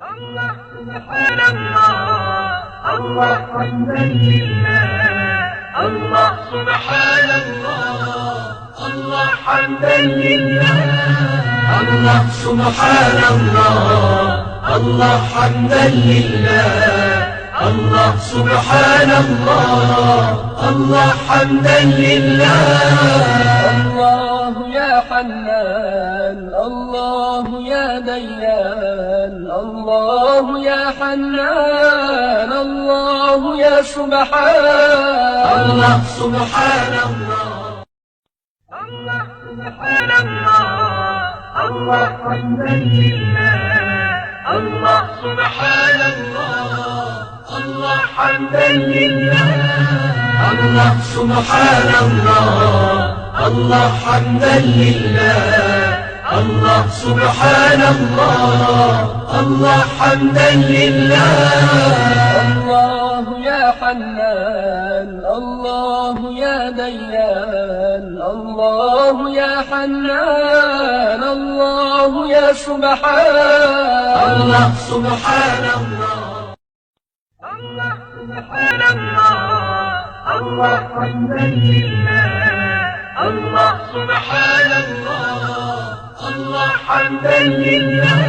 الله سبحان الله، الله حمدا لله. الله سبحان الله، الله حمدا لله. الله سبحان الله، الله حمدا لله. الله سبحان الله، الله حمدا لله. الله يا حنان، الله يا ديان، الله يا حنان، الله يا سبحان الله سبحان الله. الله سبحان الله، الله حمدا لله. الله سبحان الله، الله حمدا لله. الله سبحان الله، الله حمدا لله. الله سبحان الله، الله حمدا لله. الله يا حنان، الله يا ديان، الله يا حنان، الله يا سبحان الله سبحان الله. الله سبحان الله، الله حمدا لله. الله سبحان الله، الله حمدا لله.